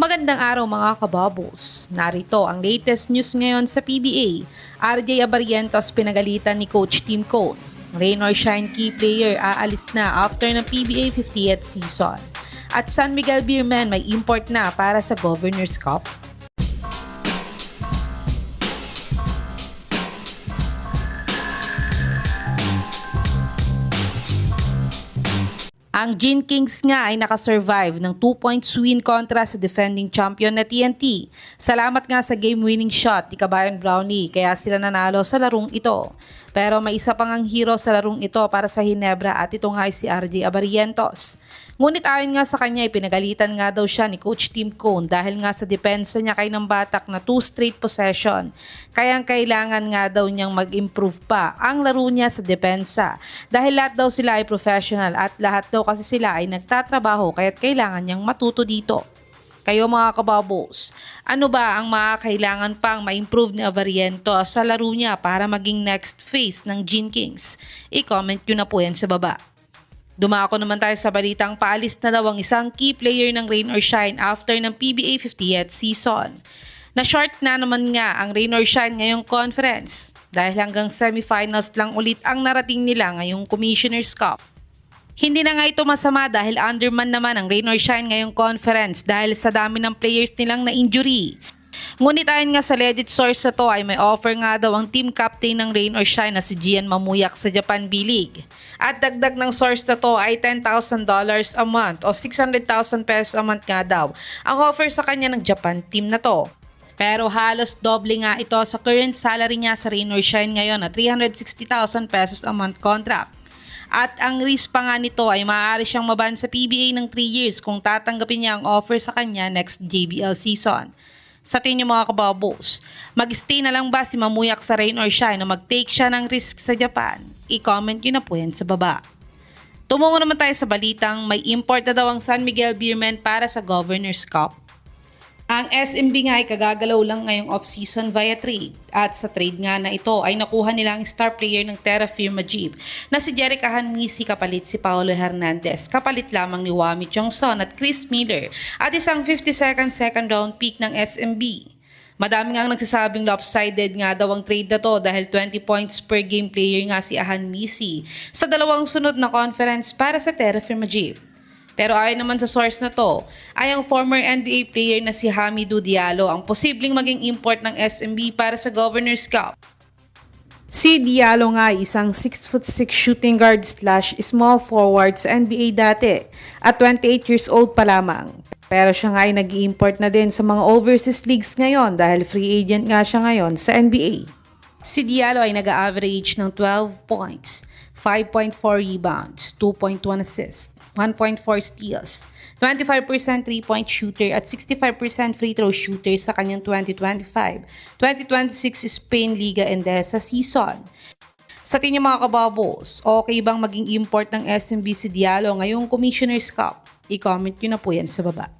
Magandang araw mga kababos. Narito ang latest news ngayon sa PBA. RJ Abarientos pinagalitan ni Coach Tim Cone. Rain or shine key player aalis na after ng PBA 50th season. At San Miguel Beermen may import na para sa Governor's Cup. Ang Gin Kings nga ay nakasurvive ng 2-points win kontra sa defending champion na TNT. Salamat nga sa game-winning shot ni Kabayan Brownlee kaya sila nanalo sa larong ito. Pero may isa pang ang hero sa larong ito para sa Hinebra at ito nga ay si RJ Abarientos. Ngunit ayon nga sa kanya, pinagalitan nga daw siya ni Coach Tim Cone dahil nga sa depensa niya kay ng Batak na 2 straight possession. Kaya kailangan nga daw niyang mag-improve pa ang laro niya sa depensa. Dahil lahat daw sila ay professional at lahat daw kasi sila ay nagtatrabaho kaya't kailangan niyang matuto dito. Kayo mga kababos, ano ba ang makakailangan pang ma-improve ni Abarientos sa laro niya para maging next phase ng Gin Kings? I-comment nyo na po yan sa baba. Dumako naman tayo sa balitang paalis na daw ang isang key player ng Rain or Shine after ng PBA 50th season. Na-short na naman nga ang Rain or Shine ngayong conference dahil hanggang semifinals lang ulit ang narating nila ngayong Commissioner's Cup. Hindi na nga ito masama dahil underman naman ang Rain or Shine ngayong conference dahil sa dami ng players nilang na-injury. Ngunit ayon nga sa legit source na to ay may offer nga daw ang team captain ng Rain or Shine na si Gian Mamuyak sa Japan B-League. At dagdag ng source na to ay $10,000 a month o 600,000 pesos a month nga daw ang offer sa kanya ng Japan team na to. Pero halos doble nga ito sa current salary niya sa Rain or Shine ngayon na 360,000 pesos a month contract. At ang risk pa nga nito ay maaari siyang maban sa PBA ng 3 years kung tatanggapin niya ang offer sa kanya next JBL season. Sa tingin niyo mga kababos, mag-stay na lang ba si Mamuyak sa Rain or Shine na mag-take siya ng risk sa Japan? I-comment nyo na po yan sa baba. Tumungo naman tayo sa balitang may import na daw ang San Miguel Beermen para sa Governor's Cup. Ang SMB nga ay kagagalaw lang ngayong off-season via trade. At sa trade nga na ito ay nakuha nila ang star player ng Terra Firma Jeep na si Jerick Ahanmisi kapalit si Paulo Hernandez, kapalit lamang ni Wami Chongson at Chris Miller at isang 52nd second round pick ng SMB. Madami nga ang nagsasabing lopsided nga daw ang trade na to dahil 20 points per game player nga si Ahanmisi sa dalawang sunod na conference para sa Terra Firma Jeep. Pero ayon naman sa source na to, ay ang former NBA player na si Hamidou Diallo ang posibleng maging import ng SMB para sa Governor's Cup. Si Diallo nga ay isang 6'6" shooting guard / small forward sa NBA dati at 28 years old pa lamang. Pero siya nga ay nag-i-import na din sa mga overseas leagues ngayon dahil free agent nga siya ngayon sa NBA. Si Diallo ay nag-average ng 12 points, 5.4 rebounds, 2.1 assists, 1.4 steals, 25% 3-point shooter at 65% free throw shooter sa kanyang 2025-2026 Spain Liga Endesa season. Sa tingin mga kababos, okay bang maging import ng SMB si Diallo ngayong Commissioner's Cup? I-comment nyo na po yan sa baba.